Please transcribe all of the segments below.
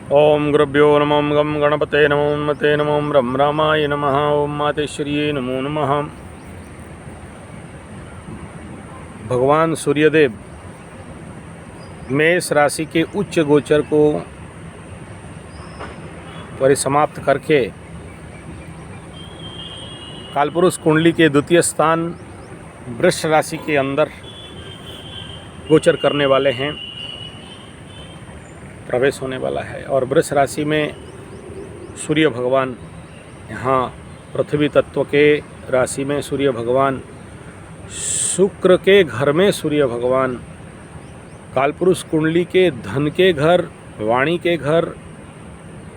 ओम गुरुभ्यो नमः गम गणपते नमो मते नमो रम रामाय नमः। ओम मातेश्वर्यै नमो नमः। भगवान सूर्यदेव मेष राशि के उच्च गोचर को परिसमाप्त करके कालपुरुष कुंडली के द्वितीय स्थान वृष राशि के अंदर गोचर करने वाले हैं, प्रवेश होने वाला है। और वृष राशि में सूर्य भगवान, यहाँ पृथ्वी तत्व के राशि में सूर्य भगवान, शुक्र के घर में सूर्य भगवान, कालपुरुष कुंडली के धन के घर, वाणी के घर,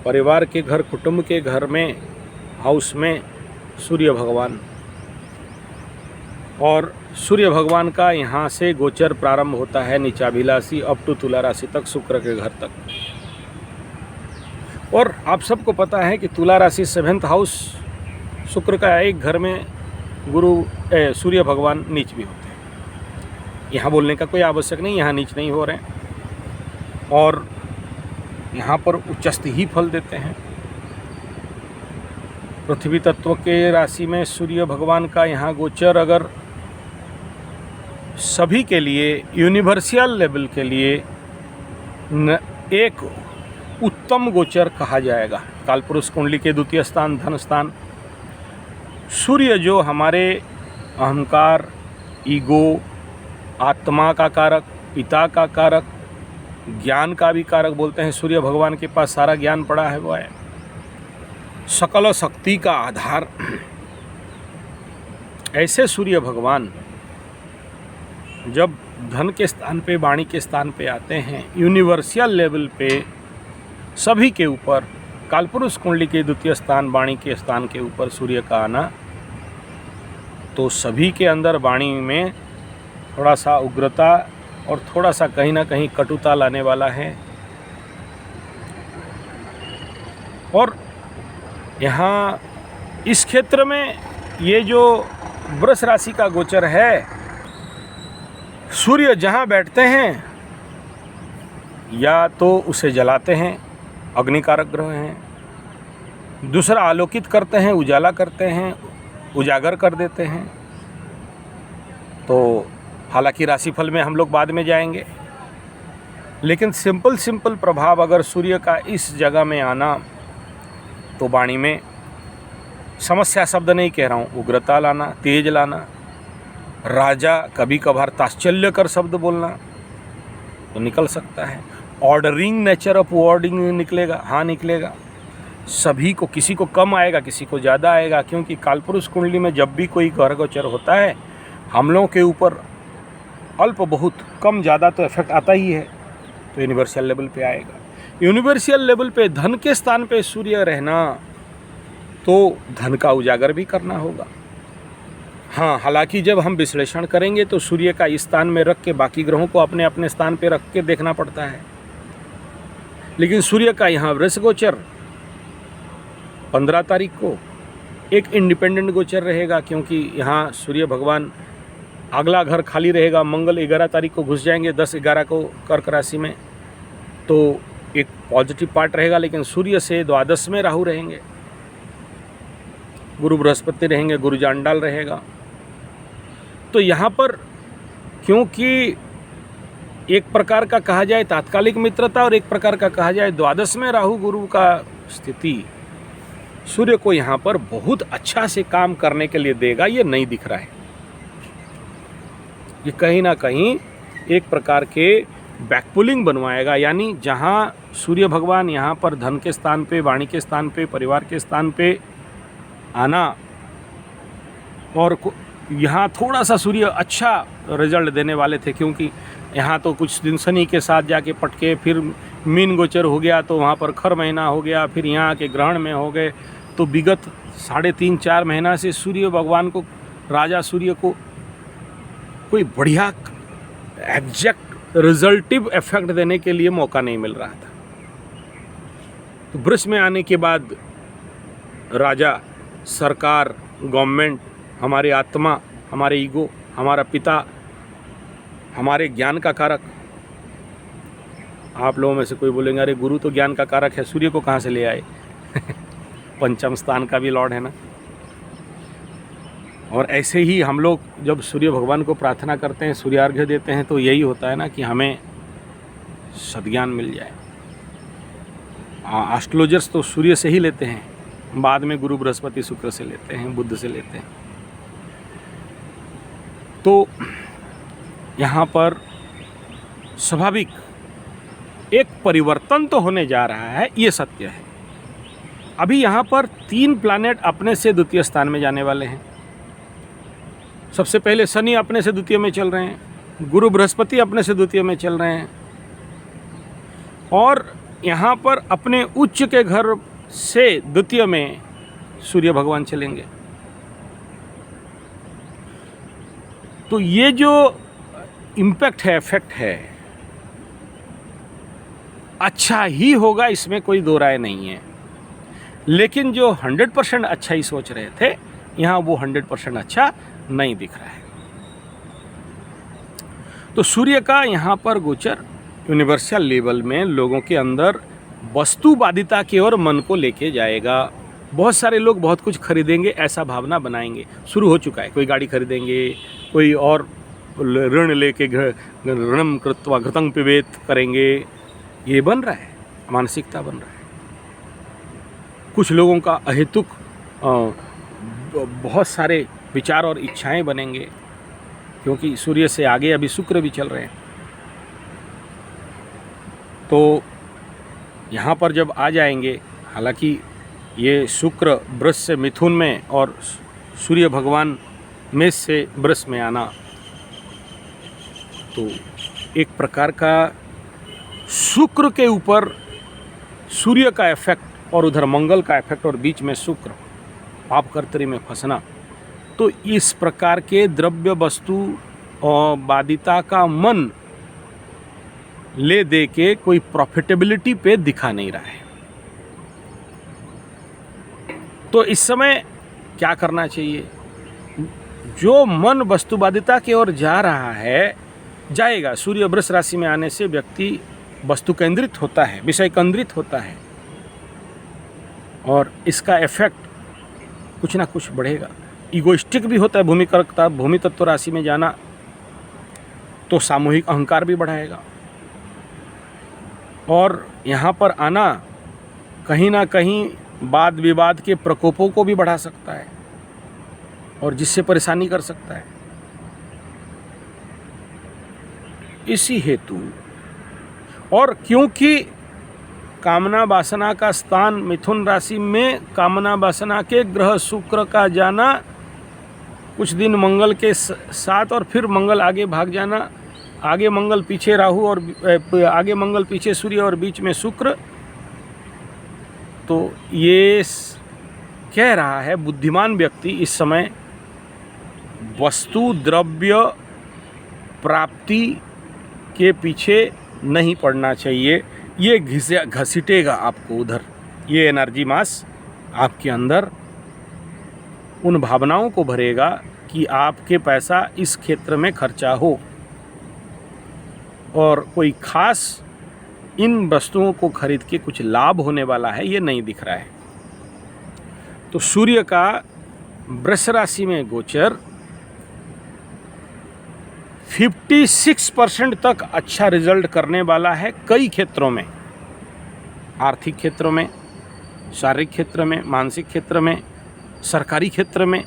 परिवार के घर, कुटुंब के घर में, हाउस में सूर्य भगवान। और सूर्य भगवान का यहाँ से गोचर प्रारंभ होता है नीचाभिलाषी अप टू तुला राशि तक, शुक्र के घर तक। और आप सबको पता है कि तुला राशि 7th हाउस, शुक्र का एक घर में सूर्य भगवान नीच भी होते हैं। यहाँ बोलने का कोई आवश्यक नहीं, यहाँ नीच नहीं हो रहे हैं और यहाँ पर उच्चस्थ ही फल देते हैं। पृथ्वी तत्व के राशि में सूर्य भगवान का यहाँ गोचर अगर सभी के लिए, यूनिवर्सल लेवल के लिए एक उत्तम गोचर कहा जाएगा। कालपुरुष कुंडली के द्वितीय स्थान धन स्थान, सूर्य जो हमारे अहंकार, ईगो, आत्मा का कारक, पिता का कारक, ज्ञान का भी कारक बोलते हैं। सूर्य भगवान के पास सारा ज्ञान पड़ा है, वो है सकल शक्ति का आधार। ऐसे सूर्य भगवान जब धन के स्थान पे, वाणी के स्थान पे आते हैं, यूनिवर्सल लेवल पे सभी के ऊपर, कालपुरुष कुंडली के द्वितीय स्थान, वाणी के स्थान के ऊपर सूर्य का आना, तो सभी के अंदर वाणी में थोड़ा सा उग्रता और थोड़ा सा कहीं ना कहीं कटुता लाने वाला है। और यहाँ इस क्षेत्र में ये जो वृष राशि का गोचर है, सूर्य जहाँ बैठते हैं या तो उसे जलाते हैं, अग्निकारक ग्रह हैं। दूसरा आलोकित करते हैं, उजाला करते हैं, उजागर कर देते हैं। तो हालांकि राशिफल में हम लोग बाद में जाएंगे, लेकिन सिंपल प्रभाव अगर सूर्य का इस जगह में आना, तो वाणी में समस्या शब्द नहीं कह रहा हूँ, उग्रता लाना, तेज लाना, राजा कभी कभार ताच्छल्य कर शब्द बोलना तो निकल सकता है। ऑर्डरिंग नेचर ऑफ वर्डिंग निकलेगा, हाँ निकलेगा। सभी को, किसी को कम आएगा, किसी को ज़्यादा आएगा, क्योंकि कालपुरुष कुंडली में जब भी कोई ग्रह गोचर होता है, हम लोगों के ऊपर अल्प बहुत कम ज़्यादा तो इफेक्ट आता ही है। तो यूनिवर्सल लेवल पे आएगा। यूनिवर्सल लेवल पे धन के स्थान पे सूर्य रहना, तो धन का उजागर भी करना होगा। हाँ, हालांकि जब हम विश्लेषण करेंगे तो सूर्य का इस स्थान में रख के बाकी ग्रहों को अपने अपने स्थान पे रख के देखना पड़ता है। लेकिन सूर्य का यहाँ वृष गोचर 15 तारीख को एक इंडिपेंडेंट गोचर रहेगा, क्योंकि यहाँ सूर्य भगवान, अगला घर खाली रहेगा। मंगल 11 तारीख को घुस जाएंगे, 10-11 को कर्क राशि में, तो एक पॉजिटिव पार्ट रहेगा। लेकिन सूर्य से द्वादश में राहु रहेंगे, गुरु बृहस्पति रहेंगे, गुरु जांडाल रहेगा। तो यहाँ पर क्योंकि एक प्रकार का कहा जाए तात्कालिक मित्रता और एक प्रकार का कहा जाए द्वादश में राहु गुरु का स्थिति, सूर्य को यहाँ पर बहुत अच्छा से काम करने के लिए देगा। ये नहीं दिख रहा है, ये कहीं ना कहीं एक प्रकार के बैकपुलिंग बनवाएगा। यानी जहाँ सूर्य भगवान यहाँ पर धन के स्थान पे, वाणी के स्थान पे, परिवार के स्थान पे आना, और यहाँ थोड़ा सा सूर्य अच्छा रिजल्ट देने वाले थे, क्योंकि यहाँ तो कुछ दिन शनि के साथ जाके पटके, फिर मीन गोचर हो गया, तो वहाँ पर खर महीना हो गया, फिर यहाँ के ग्रहण में हो गए। तो विगत 3.5-4 महीना से सूर्य भगवान को, राजा सूर्य को कोई बढ़िया एग्जैक्ट रिजल्टिव इफेक्ट देने के लिए मौका नहीं मिल रहा था। तो वृष में आने के बाद राजा, सरकार, गवर्नमेंट, हमारी आत्मा, हमारे ईगो, हमारा पिता, हमारे ज्ञान का कारक, आप लोगों में से कोई बोलेंगे अरे गुरु तो ज्ञान का कारक है, सूर्य को कहाँ से ले आए? पंचम स्थान का भी लॉर्ड है ना। और ऐसे ही हम लोग जब सूर्य भगवान को प्रार्थना करते हैं, सूर्यार्घ्य देते हैं, तो यही होता है ना कि हमें सद्ज्ञान मिल जाए। एस्ट्रोलॉजर्स तो सूर्य से ही लेते हैं, बाद में गुरु बृहस्पति शुक्र से लेते हैं, बुध से लेते हैं। तो यहाँ पर स्वाभाविक एक परिवर्तन तो होने जा रहा है, ये सत्य है। अभी यहाँ पर 3 प्लैनेट अपने से द्वितीय स्थान में जाने वाले हैं। सबसे पहले शनि अपने से द्वितीय में चल रहे हैं, गुरु बृहस्पति अपने से द्वितीय में चल रहे हैं, और यहाँ पर अपने उच्च के घर से द्वितीय में सूर्य भगवान चलेंगे। तो ये जो इम्पैक्ट है, इफेक्ट है, अच्छा ही होगा, इसमें कोई दो राय नहीं है। लेकिन जो 100% अच्छा ही सोच रहे थे, यहाँ वो 100% अच्छा नहीं दिख रहा है। तो सूर्य का यहाँ पर गोचर यूनिवर्सल लेवल में लोगों के अंदर वस्तुवादिता की ओर मन को लेके जाएगा। बहुत सारे लोग बहुत कुछ खरीदेंगे, ऐसा भावना बनाएंगे, शुरू हो चुका है। कोई गाड़ी खरीदेंगे, कोई और ऋण लेके ऋणम कृत्वा घृतं पिबेत करेंगे, ये बन रहा है, मानसिकता बन रहा है। कुछ लोगों का अहेतुक बहुत सारे विचार और इच्छाएं बनेंगे, क्योंकि सूर्य से आगे अभी शुक्र भी चल रहे हैं। तो यहाँ पर जब आ जाएंगे, हालांकि ये शुक्र वृष से मिथुन में और सूर्य भगवान मेष से वृष में आना, तो एक प्रकार का शुक्र के ऊपर सूर्य का इफेक्ट और उधर मंगल का इफेक्ट और बीच में शुक्र पाप कर्तरी में फंसना, तो इस प्रकार के द्रव्य वस्तु और बाधिता का मन ले दे के कोई प्रॉफिटेबिलिटी पे दिखा नहीं रहा है। तो इस समय क्या करना चाहिए? जो मन वस्तुवादिता की ओर जा रहा है, जाएगा। सूर्य वृष राशि में आने से व्यक्ति वस्तु केंद्रित होता है, विषय केंद्रित होता है, और इसका इफेक्ट कुछ ना कुछ बढ़ेगा। ईगोइस्टिक भी होता है। भूमि तत्व राशि में जाना तो सामूहिक अहंकार भी बढ़ाएगा, और यहाँ पर आना कहीं ना कहीं वाद विवाद के प्रकोपों को भी बढ़ा सकता है, और जिससे परेशानी कर सकता है। इसी हेतु, और क्योंकि कामना वासना का स्थान मिथुन राशि में, कामना वासना के ग्रह शुक्र का जाना, कुछ दिन मंगल के साथ और फिर मंगल आगे भाग जाना, आगे मंगल पीछे राहु और आगे मंगल पीछे सूर्य और बीच में शुक्र, तो ये कह रहा है बुद्धिमान व्यक्ति इस समय वस्तु द्रव्य प्राप्ति के पीछे नहीं पड़ना चाहिए। ये घसीटेगा आपको उधर, ये एनर्जी मास आपके अंदर उन भावनाओं को भरेगा कि आपके पैसा इस क्षेत्र में खर्चा हो, और कोई खास इन वस्तुओं को खरीद के कुछ लाभ होने वाला है, ये नहीं दिख रहा है। तो सूर्य का वृष राशि में गोचर 56% तक अच्छा रिजल्ट करने वाला है कई क्षेत्रों में, आर्थिक क्षेत्रों में, शारीरिक क्षेत्र में, मानसिक क्षेत्र में, सरकारी क्षेत्र में।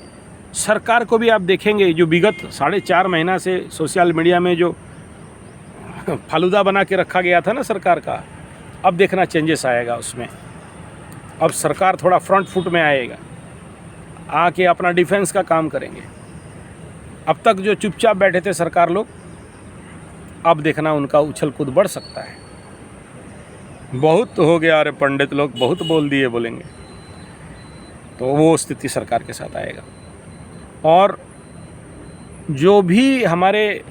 सरकार को भी आप देखेंगे, जो विगत 4.5 महीना से सोशल मीडिया में जो फालूदा बना के रखा गया था ना सरकार का, अब देखना चेंजेस आएगा उसमें। अब सरकार थोड़ा फ्रंट फुट में आएगा, आके अपना डिफेंस का काम करेंगे। अब तक जो चुपचाप बैठे थे सरकार लोग, अब देखना उनका उछल कूद बढ़ सकता है। बहुत हो गया, अरे पंडित लोग बहुत बोल दिए बोलेंगे, तो वो स्थिति सरकार के साथ आएगा। और जो भी हमारे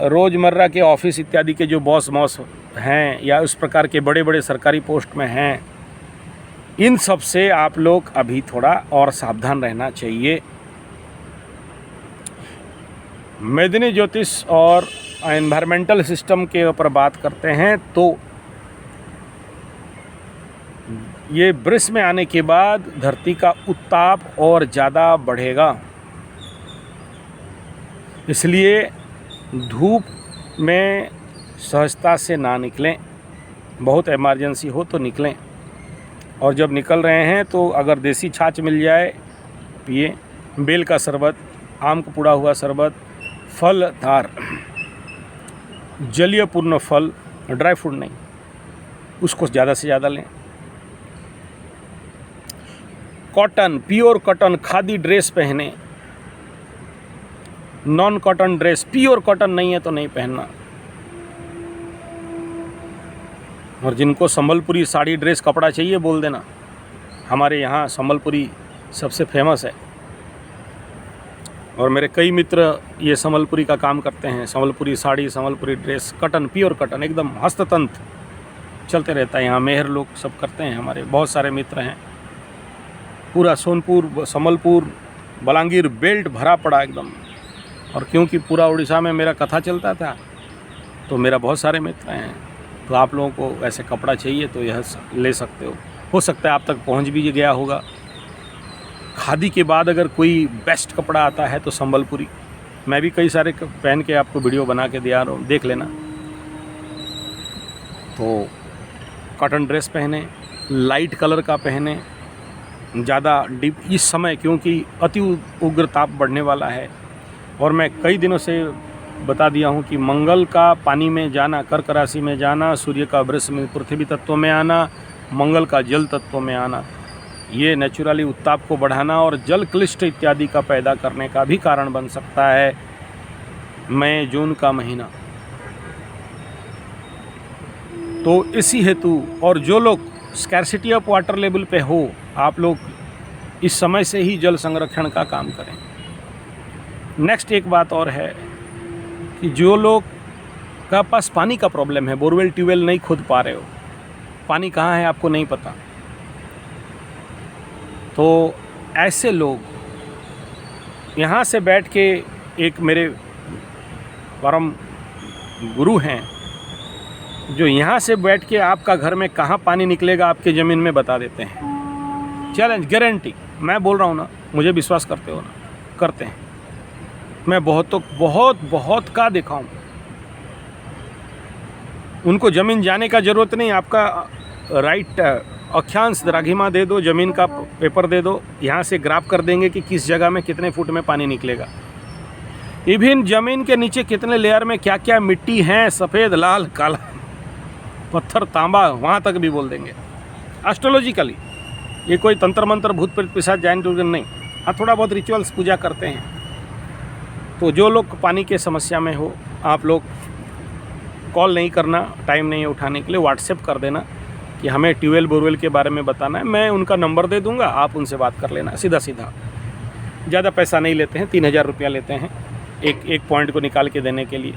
रोज़मर्रा के ऑफिस इत्यादि के जो बॉस हैं, या उस प्रकार के बड़े बड़े सरकारी पोस्ट में हैं, इन सब से आप लोग अभी थोड़ा और सावधान रहना चाहिए। मेदिनी ज्योतिष और एनवायरमेंटल सिस्टम के ऊपर बात करते हैं तो ये वृष में आने के बाद धरती का उत्ताप और ज़्यादा बढ़ेगा, इसलिए धूप में सहजता से ना निकलें। बहुत इमरजेंसी हो तो निकलें, और जब निकल रहे हैं तो अगर देसी छाछ मिल जाए पिए, बेल का शरबत, आम का पुड़ा हुआ शरबत, फलदार जलीय पूर्ण फल, ड्राई फ्रूट नहीं, उसको ज़्यादा से ज़्यादा लें। Cotton, pure cotton khadi dress पहने, non cotton dress, pure cotton नहीं है तो नहीं पहनना। और जिनको संबलपुरी साड़ी ड्रेस कपड़ा चाहिए बोल देना, हमारे यहाँ संबलपुरी सबसे फेमस है, और मेरे कई मित्र ये संबलपुरी का काम करते हैं। Sambalpuri sari, Sambalpuri dress, cotton, pure cotton, एकदम हस्ततंत्र चलते रहता है यहाँ। मेहर लोग सब करते हैं, हमारे बहुत सारे मित्र हैं। पूरा सोनपुर, संबलपुर, बलांगीर बेल्ट भरा पड़ा एकदम। और क्योंकि पूरा उड़ीसा में मेरा कथा चलता था तो मेरा बहुत सारे मित्र हैं, तो आप लोगों को ऐसे कपड़ा चाहिए तो यह ले सकते हो सकता है आप तक पहुंच भी गया होगा। खादी के बाद अगर कोई बेस्ट कपड़ा आता है तो संबलपुरी। मैं भी कई सारे पहन के आपको वीडियो बना के दिया रहा हूँ, देख लेना। तो कॉटन ड्रेस पहने, लाइट कलर का पहने, ज़्यादा डीप इस समय, क्योंकि अति उग्र ताप बढ़ने वाला है। और मैं कई दिनों से बता दिया हूँ कि मंगल का पानी में जाना, कर्क राशि में जाना, सूर्य का वृष में पृथ्वी तत्व में आना, मंगल का जल तत्व में आना, ये नेचुरली उत्ताप को बढ़ाना और जल क्लिष्ट इत्यादि का पैदा करने का भी कारण बन सकता है। मई जून का महीना, तो इसी हेतु, और जो लोग स्कैर्सिटी ऑफ वाटर लेवल पे हो, आप लोग इस समय से ही जल संरक्षण का काम करें। नेक्स्ट एक बात और है कि जो लोग का पास पानी का प्रॉब्लम है, बोरवेल ट्यूबवेल नहीं खोद पा रहे हो, पानी कहाँ है आपको नहीं पता, तो ऐसे लोग यहाँ से बैठ के, एक मेरे परम गुरु हैं जो यहाँ से बैठ के आपका घर में कहाँ पानी निकलेगा आपके ज़मीन में बता देते हैं। चैलेंज, गारंटी, मैं बोल रहा हूँ ना, मुझे विश्वास करते हो ना, करते हैं। मैं बहुत का देखा हूँ। उनको ज़मीन जाने का ज़रूरत नहीं, आपका राइट अक्षांश द्राघिमा दे दो, ज़मीन का पेपर दे दो, यहाँ से ग्राफ कर देंगे कि किस जगह में कितने फुट में पानी निकलेगा। इवन ज़मीन के नीचे कितने लेयर में क्या क्या मिट्टी है, सफ़ेद, लाल, काला, पत्थर, तांबा, वहाँ तक भी बोल देंगे एस्ट्रोलॉजिकली। ये कोई तंत्र मंत्र, भूत प्रेत पिशाच जैन टूर्गन नहीं। हाँ, थोड़ा बहुत रिचुअल्स पूजा करते हैं। तो जो लोग पानी के समस्या में हो, आप लोग कॉल नहीं करना, टाइम नहीं है उठाने के लिए, व्हाट्सएप कर देना कि हमें ट्यूबवेल बोरवेल के बारे में बताना है। मैं उनका नंबर दे दूंगा, आप उनसे बात कर लेना सीधा। ज़्यादा पैसा नहीं लेते हैं, 3000 रुपया लेते हैं एक पॉइंट को निकाल के देने के लिए,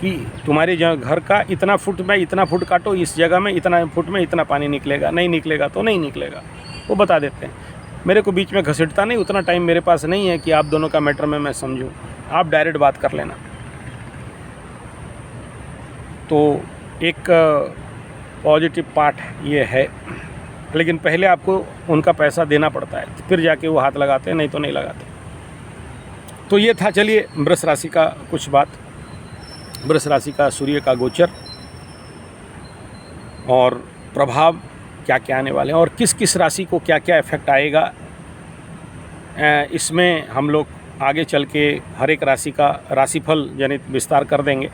कि तुम्हारे घर का इतना फुट में इतना फुट काटो, इस जगह में इतना फुट में इतना पानी निकलेगा, नहीं निकलेगा तो नहीं निकलेगा, वो बता देते हैं। मेरे को बीच में घसीटता नहीं, उतना टाइम मेरे पास नहीं है कि आप दोनों का मैटर में मैं समझूं। आप डायरेक्ट बात कर लेना। तो एक पॉजिटिव पार्ट ये है, लेकिन पहले आपको उनका पैसा देना पड़ता है, फिर जाके वो हाथ लगाते हैं, नहीं तो नहीं लगाते। तो ये था, चलिए, वृष राशि का कुछ बात, वृष राशि का सूर्य का गोचर और प्रभाव क्या क्या आने वाले हैं, और किस किस राशि को क्या क्या इफेक्ट आएगा, इसमें हम लोग आगे चल के हर एक राशि का राशिफल जनित विस्तार कर देंगे।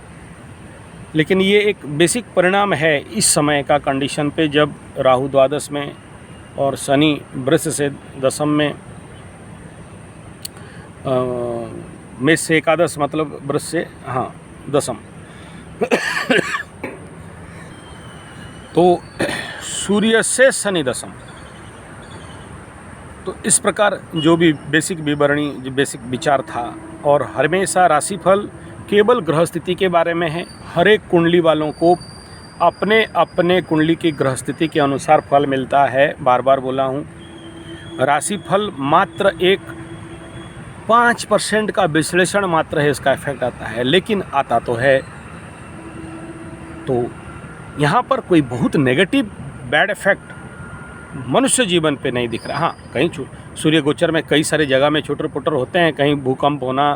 लेकिन ये एक बेसिक परिणाम है इस समय का कंडीशन पे, जब राहु द्वादश में और शनि वृष से दशम में, मेष से एकादश, मतलब वृष से दशम तो सूर्य से शनि दशम। तो इस प्रकार जो भी बेसिक विवरणी, जो बेसिक विचार था, और हमेशा राशिफल केवल ग्रह स्थिति के बारे में है। हर एक कुंडली वालों को अपने अपने कुंडली की ग्रह स्थिति के अनुसार फल मिलता है। बार बार बोला हूँ, राशिफल मात्र एक 5% का विश्लेषण मात्र है इसका इफेक्ट आता है, लेकिन आता तो है। तो यहाँ पर कोई बहुत नेगेटिव बैड इफेक्ट मनुष्य जीवन पे नहीं दिख रहा। हाँ, कहीं सूर्य गोचर में कई सारे जगह में छोटे पुटर होते हैं, कहीं भूकंप होना,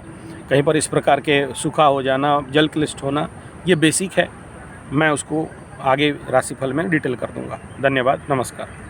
कहीं पर इस प्रकार के सूखा हो जाना, जल क्लिष्ट होना, ये बेसिक है। मैं उसको आगे राशिफल में डिटेल कर दूंगा। धन्यवाद, नमस्कार।